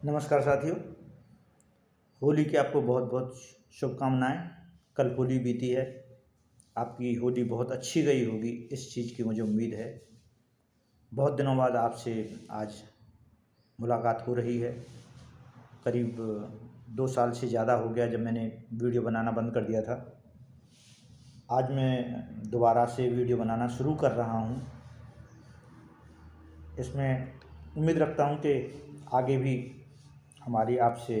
नमस्कार साथियों, होली की आपको बहुत बहुत शुभकामनाएं। कल होली बीती है, आपकी होली बहुत अच्छी गई होगी, इस चीज़ की मुझे उम्मीद है। बहुत दिनों बाद आपसे आज मुलाकात हो रही है। करीब 2 साल से ज़्यादा हो गया जब मैंने वीडियो बनाना बंद कर दिया था। आज मैं दोबारा से वीडियो बनाना शुरू कर रहा हूँ। इसमें उम्मीद रखता हूँ कि आगे भी हमारी आपसे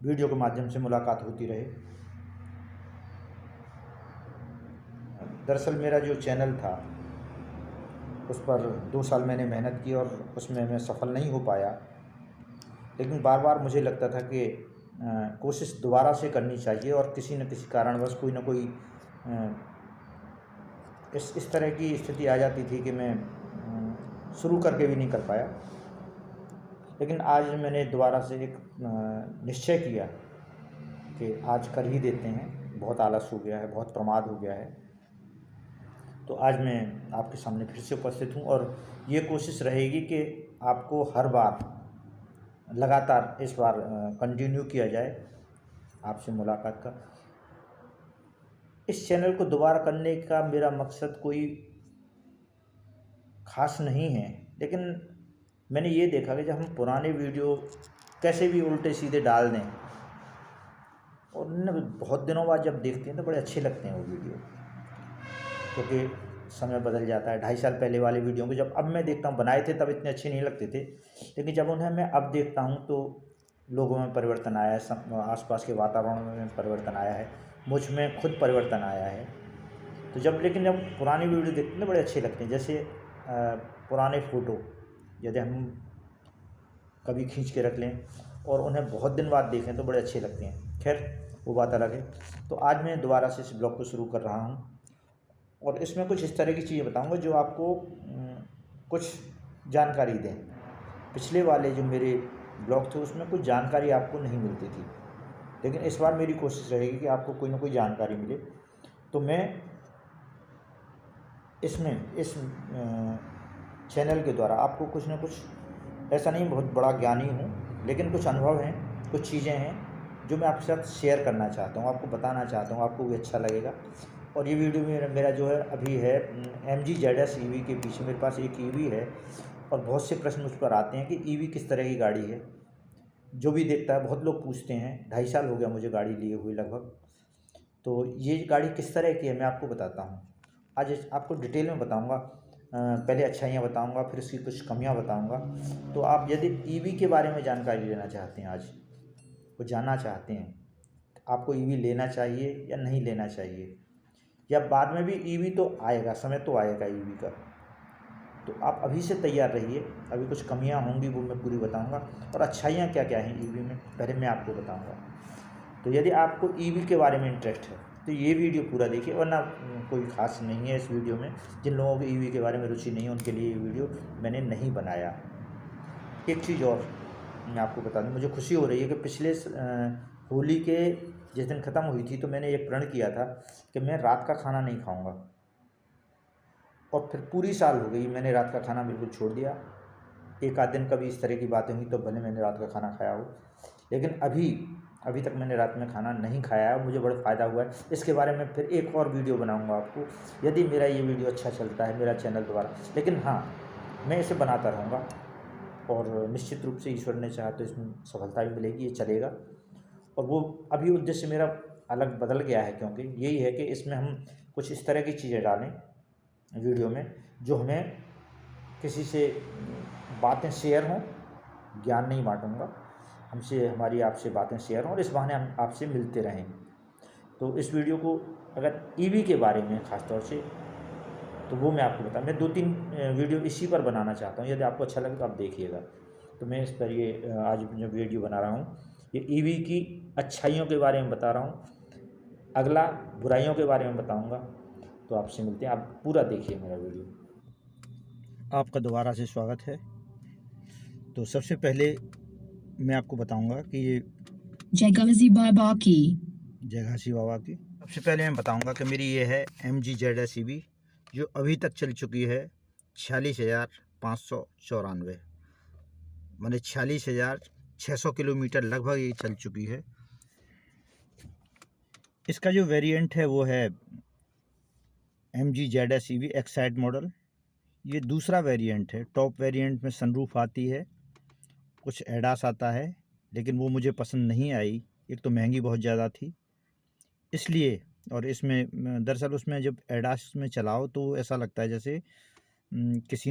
वीडियो के माध्यम से मुलाकात होती रहे। दरअसल मेरा जो चैनल था उस पर 2 साल मैंने मेहनत की और उसमें मैं सफल नहीं हो पाया, लेकिन बार बार मुझे लगता था कि कोशिश दोबारा से करनी चाहिए और किसी न किसी कारणवश कोई ना कोई इस तरह की स्थिति आ जाती थी कि मैं शुरू करके भी नहीं कर पाया। लेकिन आज मैंने दोबारा से एक निश्चय किया कि आज कर ही देते हैं। बहुत आलस हो गया है, बहुत प्रमाद हो गया है। तो आज मैं आपके सामने फिर से उपस्थित हूँ और ये कोशिश रहेगी कि आपको हर बार लगातार इस बार कंटिन्यू किया जाए आपसे मुलाकात का। इस चैनल को दोबारा करने का मेरा मकसद कोई ख़ास नहीं है, लेकिन मैंने ये देखा कि जब हम पुराने वीडियो कैसे भी उल्टे सीधे डाल दें और उन्हें बहुत दिनों बाद जब देखते हैं तो बड़े अच्छे लगते हैं वो वीडियो, क्योंकि समय बदल जाता है। 2.5 साल पहले वाले वीडियो को जब अब मैं देखता हूँ, बनाए थे तब इतने अच्छे नहीं लगते थे, लेकिन जब उन्हें मैं अब देखता हूँ तो लोगों में परिवर्तन आया है, आसपास के वातावरण में परिवर्तन आया है, मुझ में खुद परिवर्तन आया है। तो जब पुरानी वीडियो देखते हैं तो बड़े अच्छे लगते हैं। जैसे पुराने फ़ोटो यदि हम कभी खींच के रख लें और उन्हें बहुत दिन बाद देखें तो बड़े अच्छे लगते हैं। खैर, वो बात अलग है। तो आज मैं दोबारा से इस ब्लॉग को शुरू कर रहा हूँ और इसमें कुछ इस तरह की चीज़ें बताऊंगा जो आपको कुछ जानकारी दें। पिछले वाले जो मेरे ब्लॉग थे उसमें कुछ जानकारी आपको नहीं मिलती थी, लेकिन इस बार मेरी कोशिश रहेगी कि आपको कोई ना कोई जानकारी मिले। तो मैं इस चैनल के द्वारा आपको कुछ ना कुछ, ऐसा नहीं बहुत बड़ा ज्ञानी हूँ, लेकिन कुछ अनुभव हैं, कुछ चीज़ें हैं जो मैं आपके साथ शेयर करना चाहता हूँ, आपको बताना चाहता हूँ, आपको भी अच्छा लगेगा। और ये वीडियो मेरा जो है अभी है MG ZS EV के पीछे मेरे पास एक EV है और बहुत से प्रश्न उस पर आते हैं कि EV किस तरह की गाड़ी है। जो भी देखता है, बहुत लोग पूछते हैं। 2.5 साल हो गया मुझे गाड़ी लिए हुए लगभग। तो ये गाड़ी किस तरह की है मैं आपको बताता हूँ। आज आपको डिटेल में बताऊँगा। पहले अच्छाइयाँ बताऊँगा, फिर इसकी कुछ कमियाँ बताऊँगा। तो आप यदि EV के बारे में जानकारी लेना चाहते हैं, आज वो जानना चाहते हैं आपको EV लेना चाहिए या नहीं लेना चाहिए, या बाद में भी EV तो आएगा, समय तो आएगा EV का, तो आप अभी से तैयार रहिए। अभी कुछ कमियां होंगी वो मैं पूरी बताऊंगा, और अच्छाइयाँ क्या क्या हैं EV में पहले मैं आपको बताऊंगा। तो यदि आपको EV के बारे में इंटरेस्ट है तो ये वीडियो पूरा देखिए, वरना कोई ख़ास नहीं है इस वीडियो में। जिन लोगों को EV के बारे में रुचि नहीं है उनके लिए ये वीडियो मैंने नहीं बनाया। एक चीज़ और मैं आपको बता दूँ, मुझे खुशी हो रही है कि पिछले होली के जिस दिन ख़त्म हुई थी तो मैंने एक प्रण किया था कि मैं रात का खाना नहीं खाऊँगा, और फिर पूरी साल हो गई मैंने रात का खाना बिल्कुल छोड़ दिया। एक आध दिन कभी इस तरह की बातें हुई तो भले मैंने रात का खाना खाया हो, लेकिन अभी तक मैंने रात में खाना नहीं खाया है। मुझे बड़ा फ़ायदा हुआ है। इसके बारे में फिर एक और वीडियो बनाऊंगा आपको, यदि मेरा ये वीडियो अच्छा चलता है मेरा चैनल द्वारा। लेकिन हाँ, मैं इसे बनाता रहूँगा और निश्चित रूप से ईश्वर ने चाहा तो इसमें सफलता भी मिलेगी, ये चलेगा। और वो अभी उद्देश्य मेरा अलग बदल गया है, क्योंकि यही है कि इसमें हम कुछ इस तरह की चीज़ें डालें वीडियो में जो हमें किसी से बातें शेयर हों। ज्ञान नहीं बांटूंगा, हमसे हमारी आपसे बातें शेयर हों और इस बहाने हम आपसे मिलते रहें। तो इस वीडियो को अगर EV के बारे में ख़ास तौर से, तो वो मैं आपको बताऊँ। मैं 2-3 वीडियो इसी पर बनाना चाहता हूँ। यदि आपको अच्छा लगे तो आप देखिएगा। तो मैं इस पर ये आज जो वीडियो बना रहा हूँ ये EV की अच्छाइयों के बारे में बता रहा हूँ, अगला बुराइयों के बारे में बताऊँगा। तो आपसे मिलते हैं, आप पूरा देखिए मेरा वीडियो। आपका दोबारा से स्वागत है। तो सबसे पहले मैं आपको बताऊंगा कि ये जय गाजी बाबा की सबसे पहले मैं बताऊंगा कि मेरी ये है MG ZS EV जो अभी तक चल चुकी है 46,594। मैंने 46,600 किलोमीटर लगभग ये चल चुकी है। इसका जो वेरिएंट है वो है MG ZS EV Exide model. ये दूसरा वेरिएंट है। टॉप वेरिएंट में सनरूफ आती है, कुछ एडास आता है, लेकिन वो मुझे पसंद नहीं आई। एक तो महंगी बहुत ज़्यादा थी इसलिए, और इसमें दरअसल उसमें जब एडास में चलाओ तो ऐसा लगता है जैसे किसी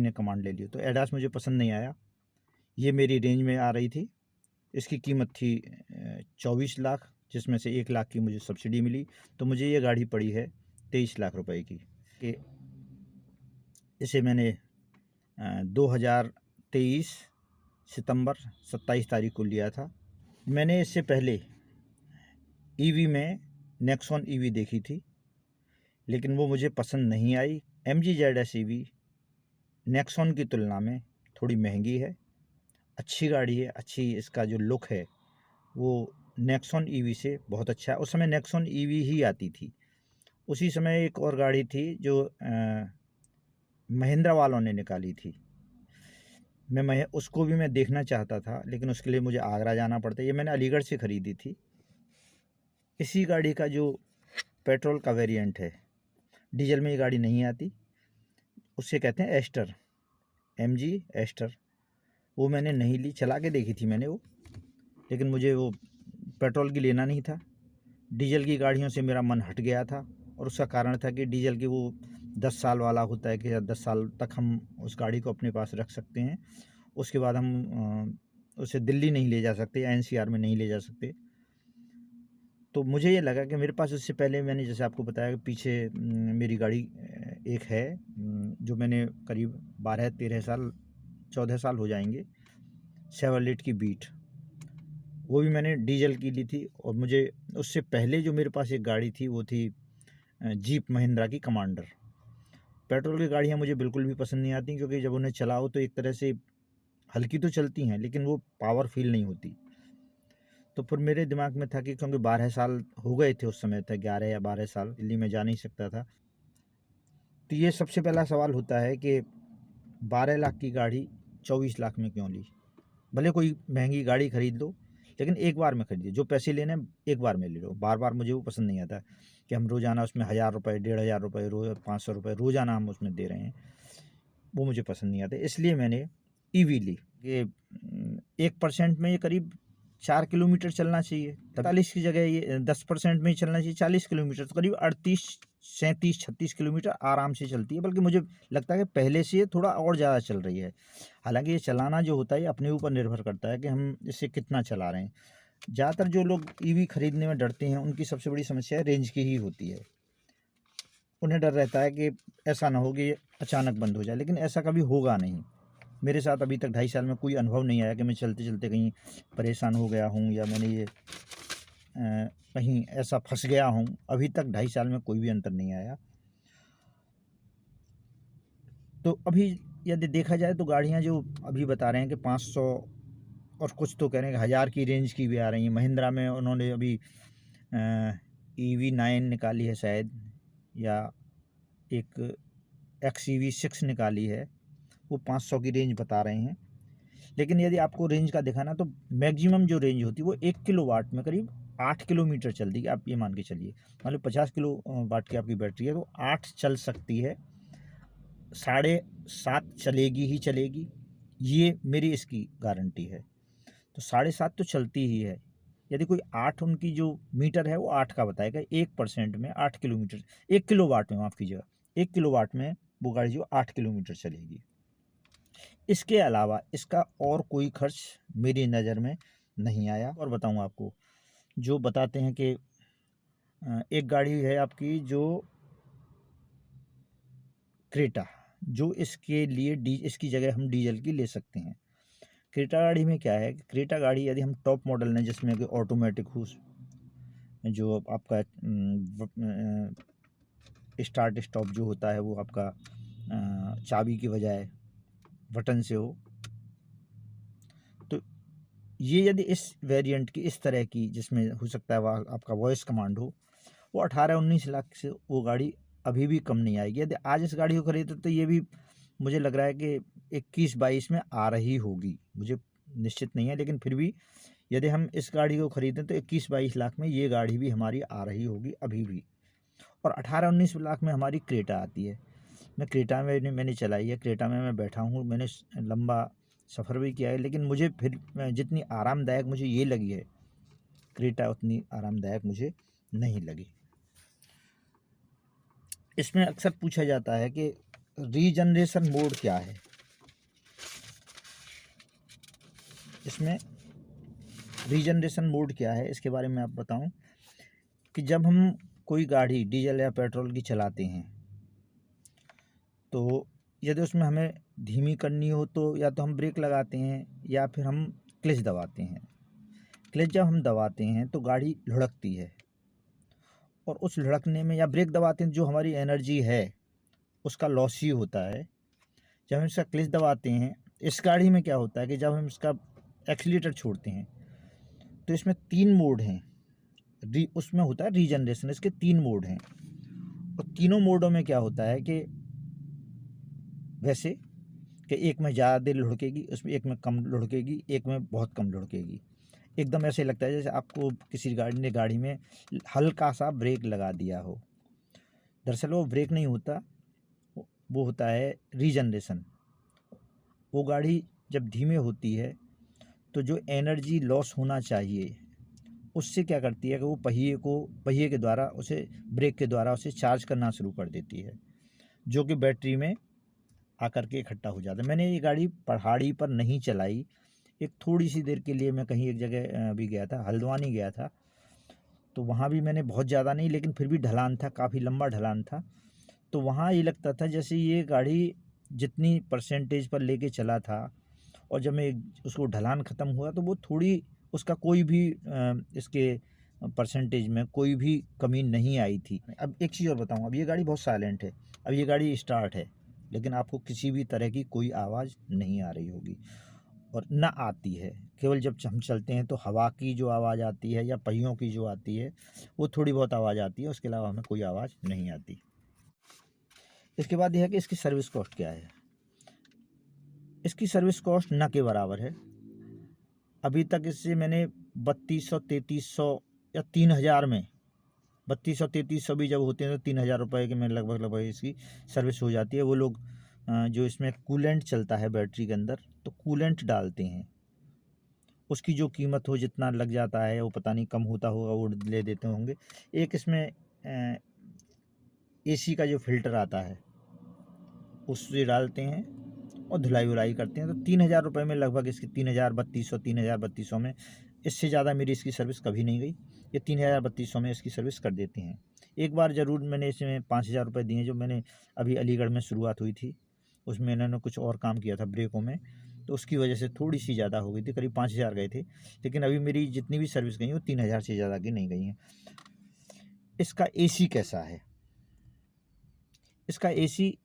ने कमांड ले ली। तो एडास मुझे पसंद नहीं आया। ये मेरी रेंज में आ रही थी। इसकी कीमत थी 24 लाख, जिसमें से 1 लाख की मुझे सब्सिडी मिली। तो मुझे ये गाड़ी पड़ी है 23 लाख रुपए की। कि इसे मैंने 2023 सितंबर 27 तारीख को लिया था। मैंने इससे पहले ईवी में नेक्सॉन ईवी देखी थी, लेकिन वो मुझे पसंद नहीं आई। MG ZS EV नेक्सॉन की तुलना में थोड़ी महंगी है, अच्छी गाड़ी है, अच्छी इसका जो लुक है वो नेक्सॉन ईवी से बहुत अच्छा है। उस समय नेक्सॉन ईवी ही आती थी। उसी समय एक और गाड़ी थी जो महिंद्रा वालों ने निकाली थी। मैं उसको भी मैं देखना चाहता था, लेकिन उसके लिए मुझे आगरा जाना पड़ता। ये मैंने अलीगढ़ से ख़रीदी थी। इसी गाड़ी का जो पेट्रोल का वेरिएंट है, डीजल में ये गाड़ी नहीं आती, उससे कहते हैं एस्टर, MG एस्टर। वो मैंने नहीं ली, चला के देखी थी मैंने वो, लेकिन मुझे वो पेट्रोल की लेना नहीं था। डीजल की गाड़ियों से मेरा मन हट गया था, और उसका कारण था कि डीजल की वो 10 साल वाला होता है कि 10 साल तक हम उस गाड़ी को अपने पास रख सकते हैं। उसके बाद हम उसे दिल्ली नहीं ले जा सकते या NCR में नहीं ले जा सकते। तो मुझे ये लगा कि मेरे पास उससे पहले मैंने जैसे आपको बताया कि पीछे मेरी गाड़ी एक है जो मैंने करीब 12-13 साल 14 साल हो जाएंगे, शेवरलेट की बीट। वो भी मैंने डीजल की ली थी। और मुझे उससे पहले जो मेरे पास एक गाड़ी थी वो थी जीप महिंद्रा की कमांडर। पेट्रोल की गाड़ियाँ मुझे बिल्कुल भी पसंद नहीं आती, क्योंकि जब उन्हें चलाओ तो एक तरह से हल्की तो चलती हैं, लेकिन वो पावर फील नहीं होती। तो फिर मेरे दिमाग में था कि क्योंकि 12 साल हो गए थे उस समय तक, 11 या 12 साल दिल्ली में जा नहीं सकता था। तो ये सबसे पहला सवाल होता है कि 12 लाख की गाड़ी 24 लाख में क्यों ली। भले कोई महंगी गाड़ी खरीद लो, लेकिन एक बार में खरीदिए। जो पैसे लेने हैं एक बार में ले लो। बार बार मुझे वो पसंद नहीं आता कि हम रोज़ाना उसमें 1000 रुपये, 1500 रुपये, रोज़ 500 रुपये रोज़ाना हम उसमें दे रहे हैं। वो मुझे पसंद नहीं आता। इसलिए मैंने ईवी ली कि 1% में ये करीब 4 किलोमीटर चलना चाहिए। 45 की जगह ये 10% में ही चलना चाहिए 40 किलोमीटर। तो करीब 38, 37, 36 किलोमीटर आराम से चलती है। बल्कि मुझे लगता है कि पहले से ये थोड़ा और ज़्यादा चल रही है। हालांकि ये चलाना जो होता है ये अपने ऊपर निर्भर करता है कि हम इसे कितना चला रहे हैं। ज़्यादातर जो लोग ईवी खरीदने में डरते हैं उनकी सबसे बड़ी समस्या रेंज की ही होती है। उन्हें डर रहता है कि ऐसा ना हो कि ये अचानक बंद हो जाए, लेकिन ऐसा कभी होगा नहीं। मेरे साथ अभी तक 2.5 साल में कोई अनुभव नहीं आया कि मैं चलते चलते कहीं परेशान हो गया हूँ या मैंने ये कहीं ऐसा फंस गया हूँ। अभी तक 2.5 साल में कोई भी अंतर नहीं आया। तो अभी यदि देखा जाए तो गाड़ियाँ जो अभी बता रहे हैं कि 500 और कुछ तो कह रहे हैं कि 1000 की रेंज की भी आ रही हैं। महिंद्रा में उन्होंने अभी EV9 निकाली है शायद, या एक XEV6 निकाली है। वो 500 की रेंज बता रहे हैं। लेकिन यदि आपको रेंज का दिखाना तो मैक्सिमम जो रेंज होती है वो 1 किलोवाट में करीब 8 किलोमीटर चलती है। आप ये मान के चलिए, मतलब 50 किलोवाट की आपकी बैटरी है तो 8 चल सकती है, 7.5 चलेगी ही चलेगी। ये मेरी इसकी गारंटी है। तो 7.5 तो चलती ही है। यदि कोई 8 उनकी जो मीटर है वो 8 का बताएगा, 1% में 8 किलोमीटर, 1 किलोवाट में, माफ़ कीजिएगा, 1 किलोवाट में वो गाड़ी जो 8 किलोमीटर चलेगी। इसके अलावा इसका और कोई खर्च मेरी नज़र में नहीं आया। और बताऊँ आपको, जो बताते हैं कि एक गाड़ी है आपकी जो क्रेटा, जो इसके लिए इसकी जगह हम डीजल की ले सकते हैं। क्रेटा गाड़ी में क्या है कि क्रेटा गाड़ी यदि हम टॉप मॉडल लें जिसमें कि ऑटोमेटिक हो, जो आपका स्टार्ट स्टॉप जो होता है वो आपका चाबी की बजाय बटन से हो, तो ये यदि इस वेरिएंट की इस तरह की जिसमें हो सकता है वह आपका वॉइस कमांड हो, वो 18-19 लाख से वो गाड़ी अभी भी कम नहीं आएगी। यदि आज इस गाड़ी को खरीदे तो ये भी मुझे लग रहा है कि 21-22 में आ रही होगी, मुझे निश्चित नहीं है, लेकिन फिर भी यदि हम इस गाड़ी को ख़रीदें तो 21-22 लाख में ये गाड़ी भी हमारी आ रही होगी अभी भी। और 18-19 लाख में हमारी क्रेटा आती है। मैं क्रेटा में मैंने चलाई है, क्रेटा में मैं बैठा हूँ, मैंने लंबा सफ़र भी किया है, लेकिन मुझे फिर जितनी आरामदायक मुझे ये लगी है क्रेटा, उतनी आरामदायक मुझे नहीं लगी। इसमें अक्सर पूछा जाता है कि रीजनरेशन मोड क्या है। इसमें रीजनरेशन मोड क्या है इसके बारे में आप बताऊं कि जब हम कोई गाड़ी डीजल या पेट्रोल की चलाते हैं तो यदि उसमें हमें धीमी करनी हो तो या तो हम ब्रेक लगाते हैं या फिर हम क्लच दबाते हैं। क्लच जब हम दबाते हैं तो गाड़ी लुढ़कती है, और उस लुढ़कने में या ब्रेक दबाते हैं जो हमारी एनर्जी है उसका लॉस ही होता है। जब हम इसका क्लच दबाते हैं, इस गाड़ी में क्या होता है कि जब हम इसका एक्सीलेटर छोड़ते हैं तो इसमें 3 मोड हैं। उसमें होता है रीजनरेशन, इसके 3 मोड हैं, और तीनों मोडों में क्या होता है कि वैसे कि एक में ज़्यादा देर लुढ़केगी, उसमें एक में कम लुढ़केगी, एक में बहुत कम लुढ़केगी। एकदम ऐसे लगता है जैसे आपको किसी गाड़ी में हल्का सा ब्रेक लगा दिया हो। दरअसल वो ब्रेक नहीं होता, वो होता है रीजनरेशन। वो गाड़ी जब धीमे होती है तो जो एनर्जी लॉस होना चाहिए उससे क्या करती है कि वो पहिए के द्वारा उसे ब्रेक के द्वारा उसे चार्ज करना शुरू कर देती है, जो कि बैटरी में आकर के इकट्ठा हो जाता है। मैंने ये गाड़ी पहाड़ी पर नहीं चलाई, एक थोड़ी सी देर के लिए मैं कहीं एक जगह भी गया था, हल्द्वानी गया था, तो वहाँ भी मैंने बहुत ज़्यादा नहीं, लेकिन फिर भी ढलान था, काफ़ी लंबा ढलान था, तो वहाँ ये लगता था जैसे ये गाड़ी जितनी परसेंटेज पर लेके चला था, और जब मैं उसको ढलान ख़त्म हुआ तो वो थोड़ी उसका कोई भी इसके परसेंटेज में कोई भी कमी नहीं आई थी। अब एक चीज़ और बताऊँ, अब ये गाड़ी बहुत साइलेंट है, अब ये गाड़ी स्टार्ट है, लेकिन आपको किसी भी तरह की कोई आवाज़ नहीं आ रही होगी, और ना आती है। केवल जब हम चलते हैं तो हवा की जो आवाज़ आती है या पहियों की जो आती है वो थोड़ी बहुत आवाज़ आती है, उसके अलावा हमें कोई आवाज़ नहीं आती। इसके बाद यह है कि इसकी सर्विस कॉस्ट क्या है। इसकी सर्विस कॉस्ट न के बराबर है। अभी तक इससे मैंने 3200-3300 या 3000 में, 3200-3300 भी जब होते हैं तो 3000 रुपये के में लगभग इसकी सर्विस हो जाती है। वो लोग जो इसमें कूलेंट चलता है बैटरी के अंदर, तो कूलेंट डालते हैं, उसकी जो कीमत हो जितना लग जाता है वो पता नहीं कम होता होगा, वो ले देते होंगे। एक इसमें एसी का जो फ़िल्टर आता है उससे डालते हैं और धुलाई वुलाई करते हैं, तो 3000 रुपये में लगभग इसकी 3200 में, इससे ज़्यादा मेरी इसकी सर्विस कभी नहीं गई। ये 3200 में इसकी सर्विस कर देते हैं। एक बार ज़रूर मैंने इसमें 5000 रुपये दिए, जो मैंने अभी अलीगढ़ में शुरुआत हुई थी, उसमें इन्होंने कुछ और काम किया था ब्रेकों में, तो उसकी वजह से थोड़ी सी ज़्यादा हो गई थी, करीब 5000 गए थे। लेकिन अभी मेरी जितनी भी सर्विस गई वो 3000 से ज़्यादा की नहीं गई हैं। इसका एसी कैसा है? इसका एसी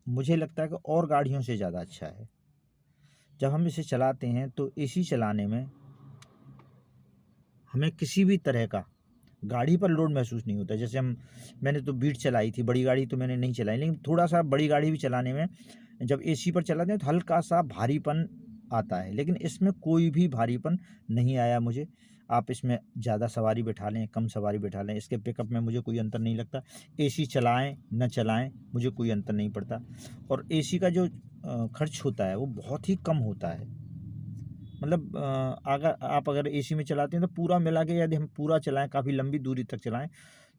मुझे लगता है कि और गाड़ियों से ज़्यादा अच्छा है। जब हम इसे चलाते हैं तो एसी चलाने में हमें किसी भी तरह का गाड़ी पर लोड महसूस नहीं होता। जैसे मैंने तो बीट चलाई थी, बड़ी गाड़ी तो मैंने नहीं चलाई, लेकिन थोड़ा सा बड़ी गाड़ी भी चलाने में जब एसी पर चलाते हैं तो हल्का सा भारीपन आता है, लेकिन इसमें कोई भी भारीपन नहीं आया मुझे। आप इसमें ज़्यादा सवारी बैठा लें, कम सवारी बैठा लें, इसके पिकअप में मुझे कोई अंतर नहीं लगता। एसी चलाएं न चलाएं मुझे कोई अंतर नहीं पड़ता, और एसी का जो खर्च होता है वो बहुत ही कम होता है। मतलब अगर एसी में चलाते हैं तो पूरा मिला के यदि हम पूरा चलाएं, काफ़ी लंबी दूरी तक चलाएं,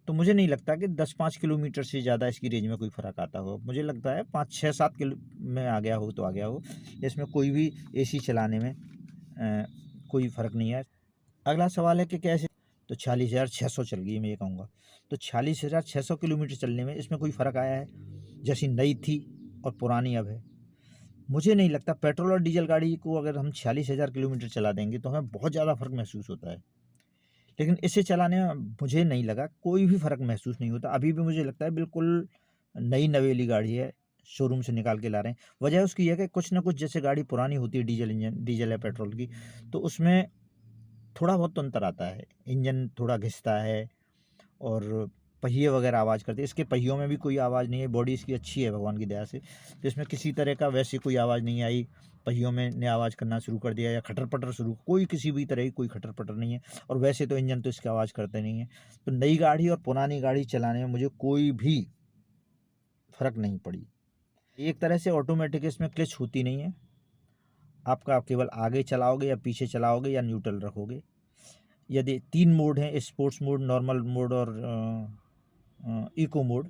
तो मुझे नहीं लगता कि 10-5 किलोमीटर से ज़्यादा इसकी रेंज में कोई फ़र्क आता हो। मुझे लगता है 5-6-7 किलो में आ गया हो तो आ गया हो। इसमें कोई भी एसी चलाने में कोई फ़र्क नहीं है। अगला सवाल है कि कैसे, तो 46,600 चल गई, मैं ये कहूँगा। तो 46,600 किलोमीटर चलने में इसमें कोई फ़र्क आया है? जैसी नई थी और पुरानी अब है, मुझे नहीं लगता। पेट्रोल और डीजल गाड़ी को अगर हम 46,000 किलोमीटर चला देंगे तो हमें बहुत ज़्यादा फ़र्क महसूस होता है, लेकिन इसे चलाने में मुझे नहीं लगा कोई भी फ़र्क महसूस नहीं होता। अभी भी मुझे लगता है बिल्कुल नई नवेली गाड़ी है, शोरूम से निकाल के ला रहे हैं। वजह उसकी यह है कि कुछ ना कुछ, जैसे गाड़ी पुरानी होती है डीजल या पेट्रोल की, तो उसमें थोड़ा बहुत तो अंतर आता है। इंजन थोड़ा घिसता है, और पहिए वगैरह आवाज़ करते हैं। इसके पहियों में भी कोई आवाज़ नहीं है, बॉडी इसकी अच्छी है भगवान की दया से, तो इसमें किसी तरह का वैसी कोई आवाज़ नहीं आई। पहियों में ने आवाज़ करना शुरू कर दिया या खटर-पटर शुरू, कोई किसी भी तरह की कोई खटर-पटर नहीं है। और वैसे तो इंजन तो इसकी आवाज़ करते नहीं है। तो नई गाड़ी और पुरानी गाड़ी चलाने में मुझे कोई भी फ़र्क नहीं पड़ी। एक तरह से ऑटोमेटिक इसमें क्लच होती नहीं है, आपका केवल आगे चलाओगे या पीछे चलाओगे या न्यूट्रल रखोगे। यदि 3 मोड हैं, स्पोर्ट्स मोड, नॉर्मल मोड और इको मोड।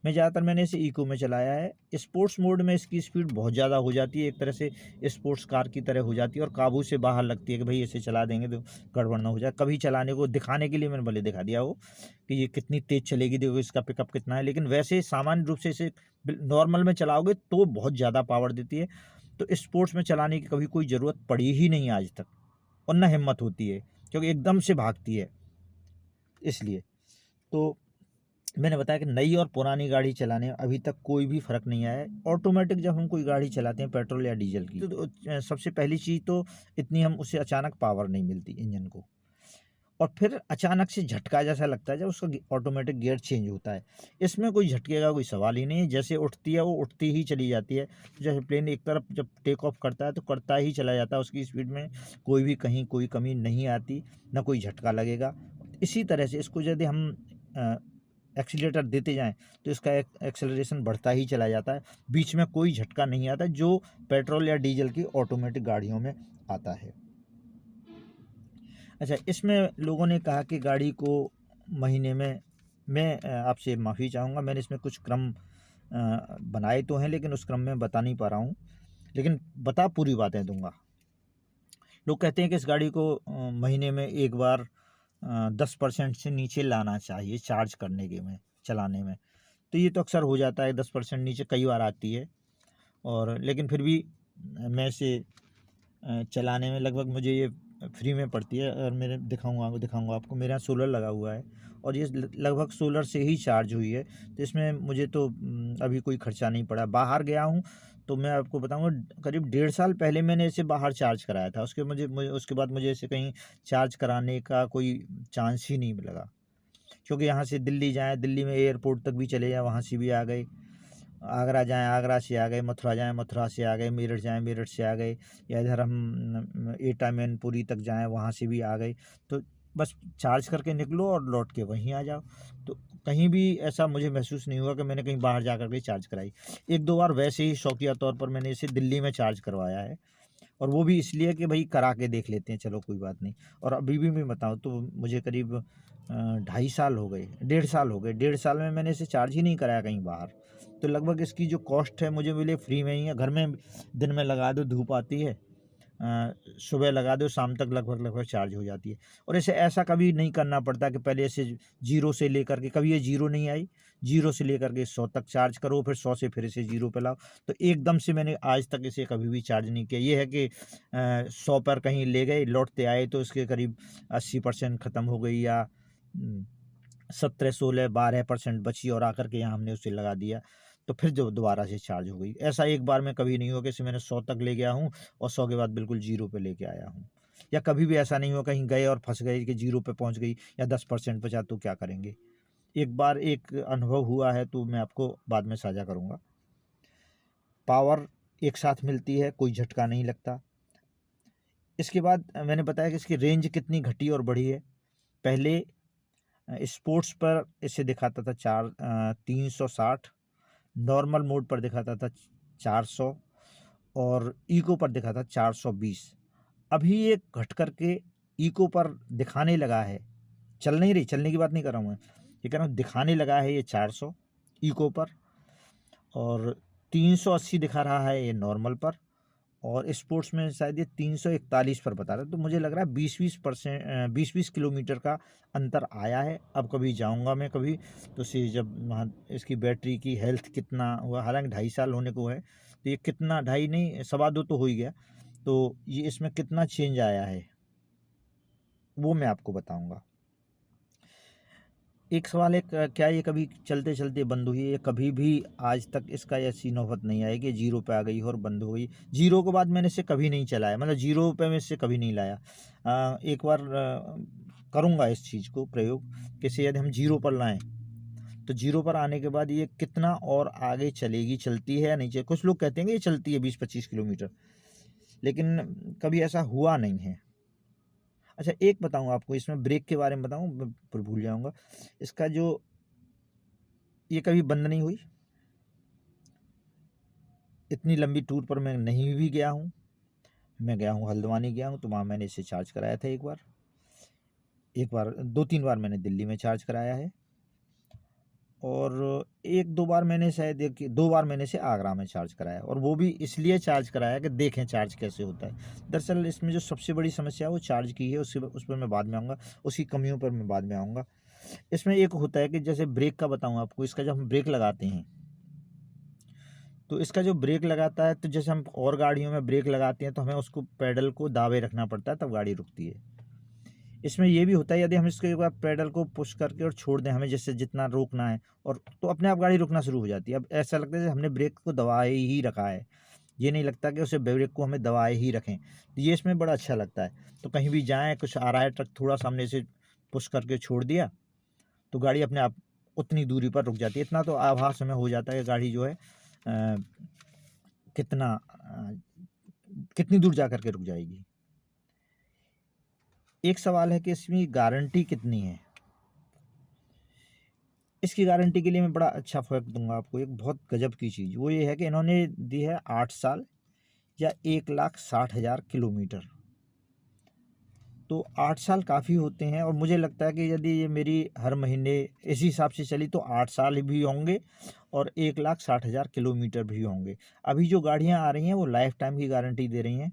मैं ज़्यादातर मैंने इसे इको में चलाया है। स्पोर्ट्स मोड में इसकी स्पीड बहुत ज़्यादा हो जाती है, एक तरह से स्पोर्ट्स कार की तरह हो जाती है और काबू से बाहर लगती है कि भाई इसे चला देंगे तो गड़बड़ ना हो जाए। कभी चलाने को दिखाने के लिए मैंने भले दिखा दिया हो कि ये कितनी तेज़ चलेगी, देखो इसका पिकअप कितना है, लेकिन वैसे सामान्य रूप से इसे नॉर्मल में चलाओगे तो बहुत ज़्यादा पावर देती है। तो स्पोर्ट्स में चलाने की कभी कोई ज़रूरत पड़ी ही नहीं आज तक, और ना हिम्मत होती है, क्योंकि एकदम से भागती है इसलिए। तो मैंने बताया कि नई और पुरानी गाड़ी चलाने में अभी तक कोई भी फ़र्क नहीं आया है। ऑटोमेटिक जब हम कोई गाड़ी चलाते हैं पेट्रोल या डीजल की, तो सबसे पहली चीज़ तो इतनी हम उससे अचानक पावर नहीं मिलती इंजन को, और फिर अचानक से झटका जैसा लगता है जब उसका ऑटोमेटिक गियर चेंज होता है। इसमें कोई झटके का कोई सवाल ही नहीं है, जैसे उठती है वो उठती ही चली जाती है। जैसे प्लेन एक तरफ जब टेक ऑफ करता है तो करता ही चला जाता है, उसकी स्पीड में कोई भी कहीं कोई कमी नहीं आती, ना कोई झटका लगेगा। इसी तरह से इसको यदि हम एक्सीलेटर देते जाएं तो इसका एक्सेलरेशन बढ़ता ही चला जाता है, बीच में कोई झटका नहीं आता जो पेट्रोल या डीजल की ऑटोमेटिक गाड़ियों में आता है। अच्छा, इसमें लोगों ने कहा कि गाड़ी को महीने में, मैं आपसे माफ़ी चाहूँगा, मैंने इसमें कुछ क्रम बनाए तो हैं लेकिन उस क्रम में बता नहीं पा रहा हूँ, लेकिन बता पूरी बातें दूंगा। लोग कहते हैं कि इस गाड़ी को महीने में एक बार 10% से नीचे लाना चाहिए चार्ज करने के में, चलाने में। तो ये तो अक्सर हो जाता है, 10% नीचे कई बार आती है, और लेकिन फिर भी मैं इसे चलाने में लगभग मुझे ये फ्री में पड़ती है। और मेरे दिखाऊंगा आपको, मेरे यहाँ सोलर लगा हुआ है और ये लगभग सोलर से ही चार्ज हुई है, तो इसमें मुझे तो अभी कोई खर्चा नहीं पड़ा। बाहर गया हूँ तो मैं आपको बताऊंगा, करीब 1.5 साल पहले मैंने इसे बाहर चार्ज कराया था, उसके बाद मुझे इसे कहीं चार्ज कराने का कोई चांस ही नहीं लगा, क्योंकि यहाँ से दिल्ली जाएँ, दिल्ली में एयरपोर्ट तक भी चले जाएँ, वहाँ से भी आ गए, आगरा जाएँ, आगरा से आ गए, मथुरा जाएँ, मथुरा से आ गए, मेरठ जाएँ, मेरठ से आ गए, या इधर हम एटा मैनपुरी तक जाएँ, वहाँ से भी आ गए। तो बस चार्ज करके निकलो और लौट के वहीं आ जाओ। तो कहीं भी ऐसा मुझे महसूस नहीं हुआ कि मैंने कहीं बाहर जा कर के चार्ज कराई। 1-2 बार वैसे ही शौकिया तौर पर मैंने इसे दिल्ली में चार्ज करवाया है, और वो भी इसलिए कि भाई करा के देख लेते हैं, चलो कोई बात नहीं। और अभी भी मैं बताऊँ तो मुझे करीब 2.5 साल हो गए, 1.5 साल हो गए, 1.5 साल में मैंने इसे चार्ज ही नहीं कराया कहीं बाहर। तो लगभग इसकी जो कॉस्ट है मुझे मिले फ्री में ही है। घर में दिन में लगा दो, धूप आती है, सुबह लगा दो, शाम तक लगभग चार्ज हो जाती है। और इसे ऐसा कभी नहीं करना पड़ता कि पहले इसे जीरो से लेकर के, कभी ये जीरो नहीं आई, जीरो से लेकर के 100 तक चार्ज करो, फिर 100 से फिर इसे जीरो पे लाओ। तो एकदम से मैंने आज तक इसे कभी भी चार्ज नहीं किया। ये है कि 100 पर कहीं ले गए, लौटते आए तो इसके करीब 80% ख़त्म हो गई, या 17, 16, 12% बची, और आकर के यहाँ हमने उसे लगा दिया, तो फिर जो दोबारा से चार्ज हो गई। ऐसा एक बार में कभी नहीं हुआ कि इसे मैंने 100 तक ले गया हूँ और 100 के बाद बिल्कुल जीरो पे लेके आया हूँ, या कभी भी ऐसा नहीं हुआ कहीं गए और फंस गए कि जीरो पे पहुँच गई या 10% बचा तो क्या करेंगे। एक बार एक अनुभव हुआ है तो मैं आपको बाद में साझा करूँगा। पावर एक साथ मिलती है, कोई झटका नहीं लगता। इसके बाद मैंने बताया कि इसकी रेंज कितनी घटी और बढ़ी है। पहले स्पोर्ट्स पर इसे दिखाता था 360, नॉर्मल मोड पर दिखाता था 400, और इको पर दिखा था 420। अभी ये घट कर के इको पर दिखाने लगा है, चल नहीं रही, चलने की बात नहीं कर रहा हूँ मैं, ये कह रहा हूँ दिखाने लगा है ये 400 इको पर, और 380 दिखा रहा है ये नॉर्मल पर, और स्पोर्ट्स में शायद ये 341 पर बता रहा है। तो मुझे लग रहा है 20-20 किलोमीटर का अंतर आया है। अब कभी जाऊंगा मैं कभी तो से जब वहाँ इसकी बैटरी की हेल्थ कितना हुआ, हालांकि 2.5 साल होने को है, तो ये कितना, 2.5 नहीं 2.25 तो हो ही गया, तो ये इसमें कितना चेंज आया है वो मैं आपको बताऊँगा। एक सवाल है, क्या ये कभी चलते चलते बंद हुई है? ये कभी भी आज तक इसका ऐसी नौबत नहीं आई कि जीरो पे आ गई हो और बंद हो गई। जीरो के बाद मैंने इसे कभी नहीं चलाया, मतलब जीरो पे मैं इसे कभी नहीं लाया। एक बार करूँगा इस चीज़ को प्रयोग, कि इसे यदि हम जीरो पर लाएँ तो 0 पर आने के बाद ये कितना और आगे चलेगी, चलती है या नहीं कुछ लोग कहते हैं कि ये चलती है 20-25 किलोमीटर, लेकिन कभी ऐसा हुआ नहीं है। अच्छा, एक बताऊँ आपको, इसमें ब्रेक के बारे में बताऊँ, मैं फिर भूल जाऊँगा। इसका जो ये कभी बंद नहीं हुई। इतनी लंबी टूर पर मैं नहीं भी गया हूँ। मैं गया हूँ, हल्द्वानी गया हूँ, तो वहाँ मैंने इसे चार्ज कराया था एक बार 2-3 बार मैंने दिल्ली में चार्ज कराया है, और 1-2 बार मैंने शायद 2 बार मैंने इसे आगरा में चार्ज कराया, और वो भी इसलिए चार्ज कराया कि देखें चार्ज कैसे होता है। दरअसल इसमें जो सबसे बड़ी समस्या है वो चार्ज की है, उस पर मैं बाद में आऊँगा, उसकी कमियों पर मैं बाद में आऊँगा। इसमें एक होता है कि जैसे ब्रेक का बताऊँ आपको, इसका जब हम ब्रेक लगाते हैं, तो इसका जो ब्रेक लगाता है, तो जैसे हम और गाड़ियों में ब्रेक लगाते हैं तो हमें उसको पैडल को दावे रखना पड़ता है, तब गाड़ी रुकती है। इसमें ये भी होता है, यदि हम इसके एक बार पैडल को पुश करके और छोड़ दें, हमें जैसे जितना रोकना है, और तो अपने आप गाड़ी रुकना शुरू हो जाती है। अब ऐसा लगता है जैसे हमने ब्रेक को दबाए ही रखा है, ये नहीं लगता कि उसे ब्रेक को हमें दबाए ही रखें। तो ये इसमें बड़ा अच्छा लगता है। तो कहीं भी जाएँ, कुछ आ रहा है ट्रक, थोड़ा सामने से पुश करके छोड़ दिया, तो गाड़ी अपने आप उतनी दूरी पर रुक जाती है। इतना तो आभास हमें हो जाता है कि गाड़ी जो है कितनी दूर जा कर के रुक जाएगी। एक सवाल है कि इसमें गारंटी कितनी है। इसकी गारंटी के लिए मैं बड़ा अच्छा फैक्ट दूंगा आपको, एक बहुत गजब की चीज़, वो ये है कि इन्होंने दी है 8 साल या 1,60,000 किलोमीटर। तो 8 साल काफ़ी होते हैं, और मुझे लगता है कि यदि ये मेरी हर महीने इसी हिसाब से चली तो 8 साल भी होंगे और 1,60,000 किलोमीटर भी होंगे। अभी जो गाड़ियाँ आ रही हैं वो लाइफ टाइम की गारंटी दे रही हैं,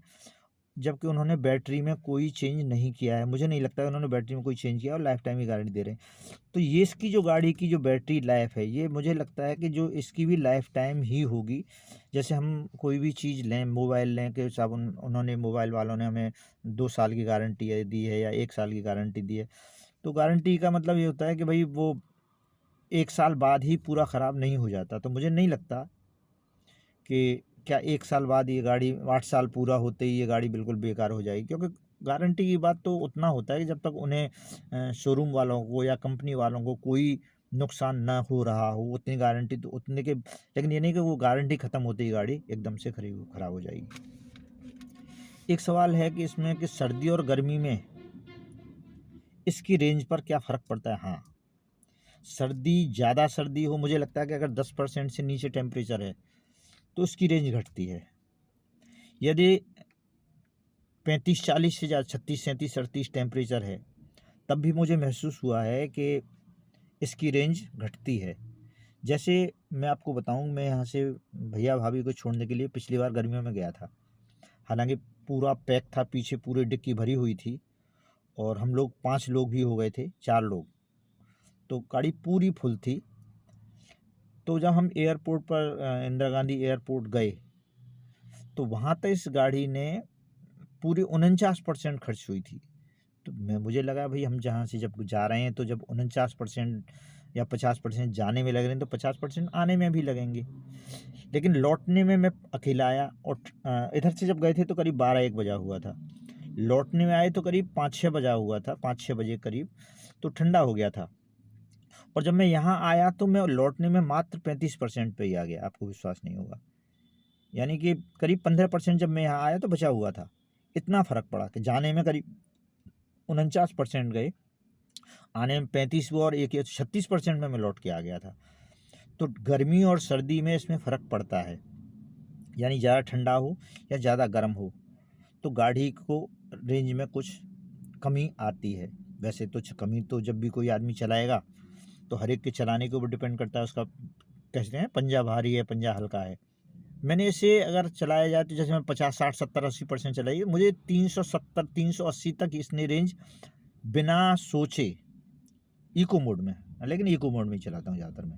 जबकि उन्होंने बैटरी में कोई चेंज नहीं किया है। मुझे नहीं लगता है उन्होंने बैटरी में कोई चेंज किया, और लाइफ टाइम की गारंटी दे रहे हैं। तो ये इसकी जो गाड़ी की जो बैटरी लाइफ है, ये मुझे लगता है कि जो इसकी भी लाइफ टाइम ही होगी। जैसे हम कोई भी चीज़ लें, मोबाइल लें, कि साबुन, उन्होंने मोबाइल वालों ने हमें 2 साल की गारंटी दी है या 1 साल की गारंटी दी है। तो गारंटी का मतलब ये होता है कि भाई वो 1 साल बाद ही पूरा ख़राब नहीं हो जाता। तो मुझे नहीं लगता कि क्या 1 साल बाद ये गाड़ी, 8 साल पूरा होते ही ये गाड़ी बिल्कुल बेकार हो जाएगी। क्योंकि गारंटी की बात तो उतना होता है कि जब तक उन्हें शोरूम वालों को या कंपनी वालों को कोई नुकसान ना हो रहा हो, उतनी गारंटी तो उतने के, लेकिन ये नहीं कि वो गारंटी ख़त्म होते ही गाड़ी एकदम से ख़राब हो जाएगी। एक सवाल है कि इसमें कि सर्दी और गर्मी में इसकी रेंज पर क्या फ़र्क पड़ता है। हाँ, ज़्यादा सर्दी हो, मुझे लगता है कि अगर 10% से नीचे टेम्परेचर है तो उसकी रेंज घटती है। यदि 35-40 से ज़्यादा 36-37-38 टेम्परेचर है, तब भी मुझे महसूस हुआ है कि इसकी रेंज घटती है। जैसे मैं आपको बताऊं, मैं यहाँ से भैया भाभी को छोड़ने के लिए पिछली बार गर्मियों में गया था। हालांकि पूरा पैक था, पीछे पूरी डिक्की भरी हुई थी, और हम लोग 5 लोग भी हो गए थे, 4 लोग, तो गाड़ी पूरी फुल थी। तो जब हम एयरपोर्ट पर इंदिरा गांधी एयरपोर्ट गए, तो वहाँ तक इस गाड़ी ने पूरी 49% खर्च हुई थी। तो मुझे लगा भाई, हम जहाँ से जब जा रहे हैं, तो जब 49% या 50% जाने में लग रहे हैं, तो 50% आने में भी लगेंगे। लेकिन लौटने में मैं अकेला आया, और इधर से जब गए थे तो करीब 12-1 बजा हुआ था, लौटने में आए तो करीब 5-6 बजा हुआ था, 5-6 बजे करीब, तो ठंडा हो गया था। और जब मैं यहाँ आया तो मैं लौटने में मात्र 35% पे ही आ गया, आपको विश्वास नहीं होगा। यानी कि करीब 15% जब मैं यहाँ आया तो बचा हुआ था। इतना फ़र्क पड़ा कि जाने में करीब 49% गए, आने में 35 हुआ, और 36% में मैं लौट के आ गया था। तो गर्मी और सर्दी में इसमें फ़र्क पड़ता है, यानी ज़्यादा ठंडा हो या ज़्यादा गर्म हो, तो गाड़ी को रेंज में कुछ कमी आती है। वैसे तो कमी तो जब भी कोई आदमी चलाएगा तो हर एक के चलाने के ऊपर डिपेंड करता है, उसका कहते हैं पंजा भारी है पंजा हल्का है। मैंने इसे अगर चलाया जाए तो जैसे मैं 50, 60, 70, 80% चलाई, मुझे 370, 380 तक इसने रेंज बिना सोचे, इको मोड में, लेकिन इको मोड में ही चलाता हूँ ज़्यादातर मैं,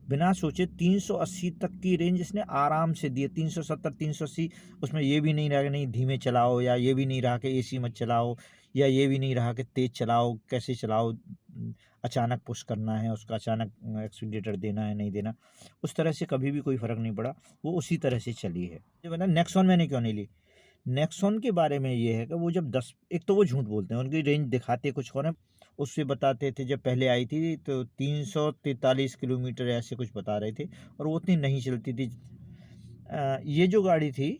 बिना सोचे 380 तक की रेंज इसने आराम से दी है। 370, 380, उसमें ये भी नहीं रहा कि नहीं धीमे चलाओ, या ये भी नहीं रहा कि एसी मत चलाओ, या ये भी नहीं रहा कि तेज़ चलाओ, कैसे चलाओ, अचानक पुश करना है उसका, अचानक एक्सीलरेटर देना है नहीं देना, उस तरह से कभी भी कोई फ़र्क नहीं पड़ा, वो उसी तरह से चली है। ये बता नेक्सॉन मैंने क्यों नहीं ली। नेक्सॉन के बारे में ये है कि वो जब 10, एक तो वो झूठ बोलते हैं, उनकी रेंज दिखाते कुछ और है, उससे बताते थे जब पहले आई थी तो 343 किलोमीटर ऐसे कुछ बता रहे थे, और वो उतनी नहीं चलती थी। ये जो गाड़ी थी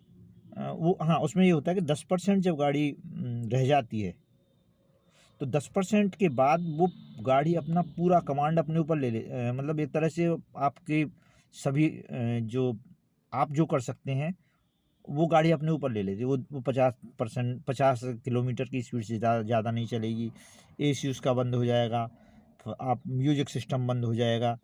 वो हाँ, उसमें ये होता है कि 10% जब गाड़ी रह जाती है तो 10% के बाद वो गाड़ी अपना पूरा कमांड अपने ऊपर मतलब एक तरह से आपके सभी जो आप जो कर सकते हैं वो गाड़ी अपने ऊपर ले लेती है। वो 50 किलोमीटर की स्पीड से ज़्यादा नहीं चलेगी। एसी उसका बंद हो जाएगा, आप म्यूजिक सिस्टम बंद हो जाएगा।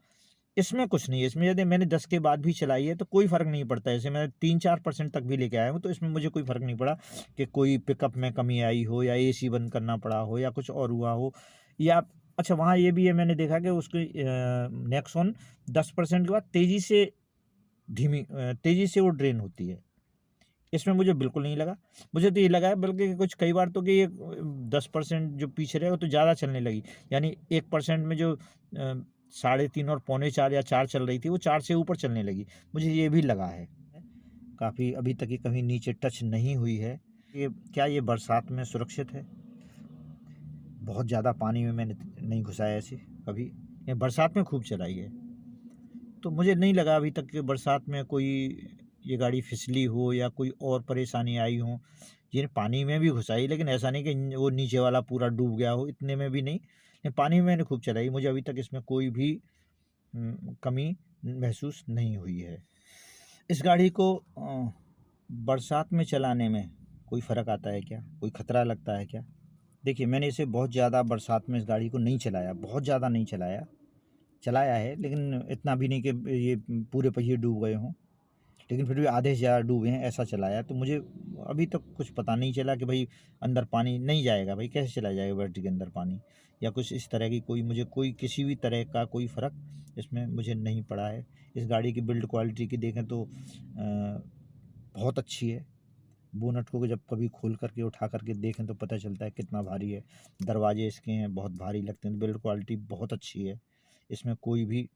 इसमें कुछ नहीं है। इसमें यदि मैंने 10 के बाद भी चलाई है तो कोई फ़र्क नहीं पड़ता है। जैसे मैं 3-4% तक भी लेके आया हूँ तो इसमें मुझे कोई फ़र्क नहीं पड़ा कि कोई पिकअप में कमी आई हो या एसी बंद करना पड़ा हो या कुछ और हुआ हो, या अच्छा वहाँ ये भी है, मैंने देखा कि उसकी नेक्सॉन 10% के बाद तेज़ी से वो ड्रेन होती है। इसमें मुझे बिल्कुल नहीं लगा। मुझे तो ये लगा है बल्कि कुछ कई बार तो कि ये 10% जो पीछे रहेगा तो ज़्यादा चलने लगी। यानी 1% में जो 3.5 और पौने 4 या 4 चल रही थी वो 4 से ऊपर चलने लगी। मुझे ये भी लगा है। काफ़ी अभी तक ये कहीं नीचे टच नहीं हुई है। ये बरसात में सुरक्षित है? बहुत ज़्यादा पानी में मैंने नहीं घुसाया ऐसे कभी। ये बरसात में खूब चलाई है। तो मुझे नहीं लगा अभी तक कि बरसात में कोई ये गाड़ी फिसली हो या कोई और परेशानी आई हो। ये पानी में भी घुसाई, लेकिन ऐसा नहीं कि वो नीचे वाला पूरा डूब गया हो, इतने में भी नहीं। लेकिन पानी में मैंने खूब चलाई, मुझे अभी तक इसमें कोई भी कमी महसूस नहीं हुई है। इस गाड़ी को बरसात में चलाने में कोई फ़र्क आता है क्या? कोई ख़तरा लगता है क्या? देखिए, मैंने इसे बहुत ज़्यादा बरसात में इस गाड़ी को नहीं चलाया, बहुत ज़्यादा नहीं चलाया। चलाया है लेकिन इतना भी नहीं कि ये पूरे पहिए डूब गए हों, लेकिन फिर भी आधे से ज़्यादा डूबे हैं, ऐसा चलाया। तो मुझे अभी तक कुछ पता नहीं चला कि भाई अंदर पानी नहीं जाएगा, भाई कैसे चला जाएगा बैटरी के अंदर पानी, या कुछ इस तरह की कोई किसी भी तरह का कोई फ़र्क इसमें मुझे नहीं पड़ा है। इस गाड़ी की बिल्ड क्वालिटी की देखें तो बहुत अच्छी है। बोनट को जब कभी खोल करके उठा करके देखें तो पता चलता है कितना भारी है। दरवाजे इसके हैं बहुत भारी लगते हैं। बिल्ड क्वालिटी बहुत अच्छी है, इसमें कोई भी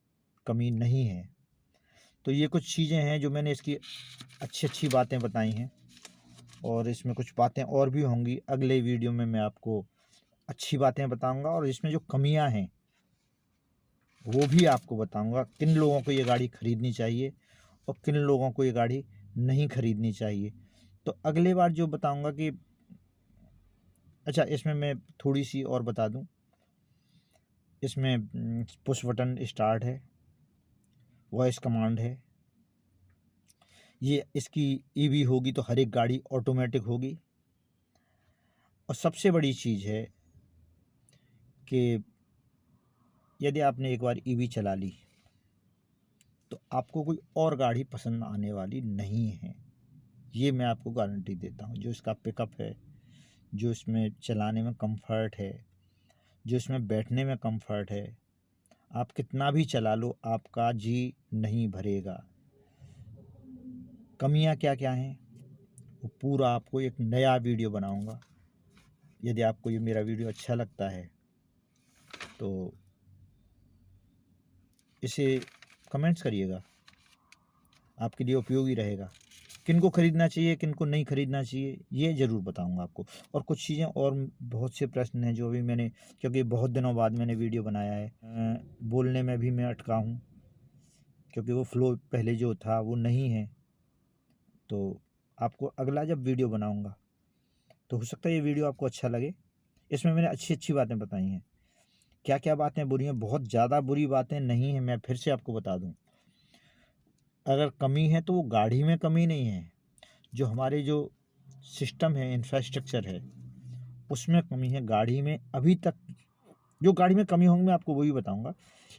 कमी नहीं है। तो ये कुछ चीज़ें हैं जो मैंने इसकी अच्छी बातें बताई हैं, और इसमें कुछ बातें और भी होंगी। अगले वीडियो में मैं आपको अच्छी बातें बताऊंगा, और इसमें जो कमियां हैं वो भी आपको बताऊंगा। किन लोगों को ये गाड़ी ख़रीदनी चाहिए और किन लोगों को ये गाड़ी नहीं ख़रीदनी चाहिए। तो अगले बार जो बताऊंगा कि अच्छा, इसमें मैं थोड़ी सी और बता दूं, इसमें पुश बटन स्टार्ट है, वॉइस कमांड है। ये इसकी ईवी होगी तो हर एक गाड़ी ऑटोमेटिक होगी। और सबसे बड़ी चीज़ है कि यदि आपने एक बार ईवी चला ली तो आपको कोई और गाड़ी पसंद आने वाली नहीं है। ये मैं आपको गारंटी देता हूँ। जो इसका पिकअप है, जो इसमें चलाने में कंफर्ट है, जो इसमें बैठने में कंफर्ट है, आप कितना भी चला लो आपका जी नहीं भरेगा। कमियाँ क्या क्या हैं वो पूरा आपको एक नया वीडियो बनाऊंगा। यदि आपको ये मेरा वीडियो अच्छा लगता है तो इसे कमेंट्स करिएगा, आपके लिए उपयोगी रहेगा। किनको ख़रीदना चाहिए, किनको नहीं ख़रीदना चाहिए, ये ज़रूर बताऊंगा आपको। और कुछ चीज़ें और बहुत से प्रश्न हैं जो भी मैंने, क्योंकि बहुत दिनों बाद मैंने वीडियो बनाया है, बोलने में भी मैं अटका हूँ क्योंकि वो फ्लो पहले जो था वो नहीं है। तो आपको अगला जब वीडियो बनाऊंगा तो हो सकता है ये वीडियो आपको अच्छा लगे। इसमें मैंने अच्छी बातें बताई हैं। क्या क्या बातें बुरी हैं, बहुत ज़्यादा बुरी बातें नहीं हैं। मैं फिर से आपको बता दूं, अगर कमी है तो वो गाड़ी में कमी नहीं है, जो हमारे जो सिस्टम है, इंफ्रास्ट्रक्चर है, उसमें कमी है। गाड़ी में अभी तक जो गाड़ी में कमी होंगी मैं आपको वही बताऊंगा,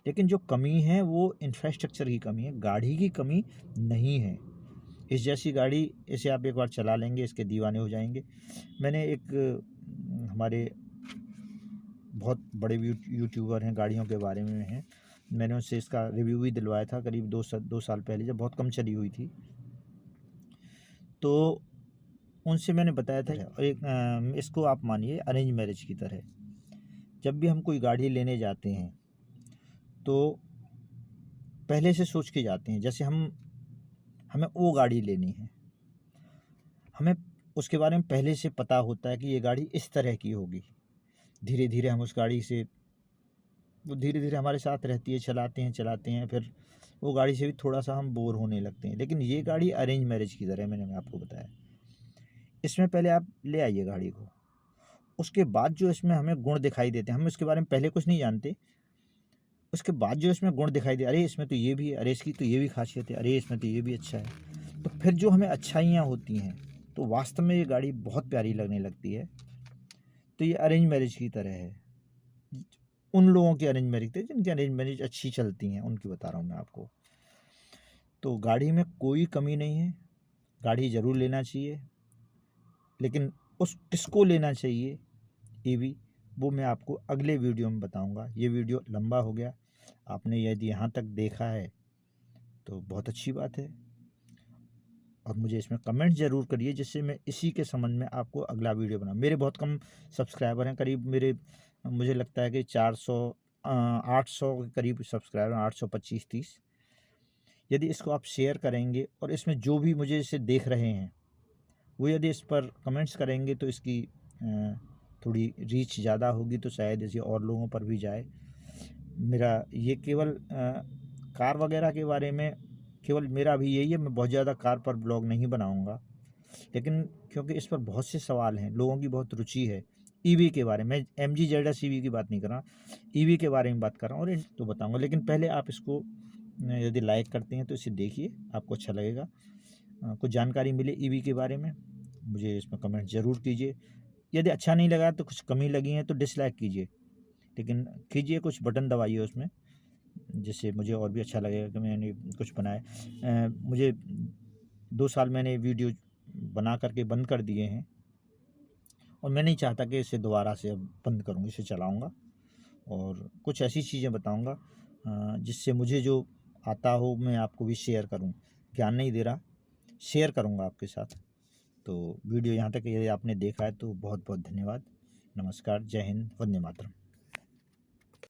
लेकिन जो कमी है वो इंफ्रास्ट्रक्चर की कमी है, गाड़ी की कमी नहीं है। इस जैसी गाड़ी, इसे आप एक बार चला लेंगे इसके दीवाने हो जाएंगे। मैंने एक हमारे बहुत बड़े यूट्यूबर हैं, गाड़ियों के बारे में हैं, मैंने उससे इसका रिव्यू भी दिलवाया था करीब 2 साल पहले, जब बहुत कम चली हुई थी। तो उनसे मैंने बताया था, और एक इसको आप मानिए अरेंज मैरिज की तरह। जब भी हम कोई गाड़ी लेने जाते हैं तो पहले से सोच के जाते हैं। जैसे हमें वो गाड़ी लेनी है, हमें उसके बारे में पहले से पता होता है कि ये गाड़ी इस तरह की होगी। धीरे धीरे हम उस गाड़ी से, वो धीरे धीरे हमारे साथ रहती है, चलाते हैं, फिर वो गाड़ी से भी थोड़ा सा हम बोर होने लगते हैं। लेकिन ये गाड़ी अरेंज मैरिज की तरह है, मैंने आपको बताया। इसमें पहले आप ले आइए गाड़ी को, उसके बाद जो इसमें हमें गुण दिखाई देते हैं, हम इसके बारे में पहले कुछ नहीं जानते, उसके बाद जो इसमें गुण दिखाई दे, अरे इसमें तो ये भी है, अरे इसकी तो ये भी खासियत है, अरे इसमें तो ये भी अच्छा है, तो फिर जो हमें अच्छाइयाँ होती हैं तो वास्तव में ये गाड़ी बहुत प्यारी लगने लगती है। तो ये अरेंज मैरिज की तरह है। उन लोगों की अरेंज मैरिज थे जिनकी अरेंज मैरिज अच्छी चलती हैं, उनकी बता रहा हूँ मैं आपको। तो गाड़ी में कोई कमी नहीं है, गाड़ी ज़रूर लेना चाहिए, लेकिन उस किसको लेना चाहिए ईवी, वो मैं आपको अगले वीडियो में बताऊंगा। ये वीडियो लंबा हो गया, आपने यदि यहाँ तक देखा है तो बहुत अच्छी बात है, और मुझे इसमें कमेंट ज़रूर करिए जिससे मैं इसी के संबंध में आपको अगला वीडियो बनाऊँ। मेरे बहुत कम सब्सक्राइबर हैं, करीब मेरे, मुझे लगता है कि 800 के करीब सब्सक्राइबर, 825-30। यदि इसको आप शेयर करेंगे और इसमें जो भी मुझे इसे देख रहे हैं वो यदि इस पर कमेंट्स करेंगे तो इसकी थोड़ी रीच ज़्यादा होगी, तो शायद इसे और लोगों पर भी जाए। मेरा ये केवल कार वगैरह के बारे में केवल मेरा भी यही है, मैं बहुत ज़्यादा कार पर ब्लॉग नहीं बनाऊंगा, लेकिन क्योंकि इस पर बहुत से सवाल हैं, लोगों की बहुत रुचि है ईवी के बारे में। MG ZS ईवी की बात नहीं कर रहा, ईवी के बारे में बात कर रहा हूँ, और तो बताऊँगा। लेकिन पहले आप इसको यदि लाइक करते हैं तो इसे देखिए, आपको अच्छा लगेगा। कुछ जानकारी मिले ईवी के बारे में मुझे इसमें कमेंट ज़रूर कीजिए। यदि अच्छा नहीं लगा तो कुछ कमी लगी है तो डिसलाइक कीजिए, लेकिन कीजिए, कुछ बटन दबाइए उसमें, जिससे मुझे और भी अच्छा लगेगा कि मैंने कुछ बनाया। मुझे 2 साल मैंने वीडियो बना करके बंद कर दिए हैं, और मैं नहीं चाहता कि इसे दोबारा से अब बंद करूँ, इसे चलाऊँगा और कुछ ऐसी चीज़ें बताऊँगा जिससे मुझे जो आता हो मैं आपको भी शेयर करूँ। ज्ञान नहीं दे रहा, शेयर करूँगा आपके साथ। तो वीडियो यहाँ तक यदि आपने देखा है तो बहुत बहुत धन्यवाद। नमस्कार, जय हिंद, वंदे मातरम।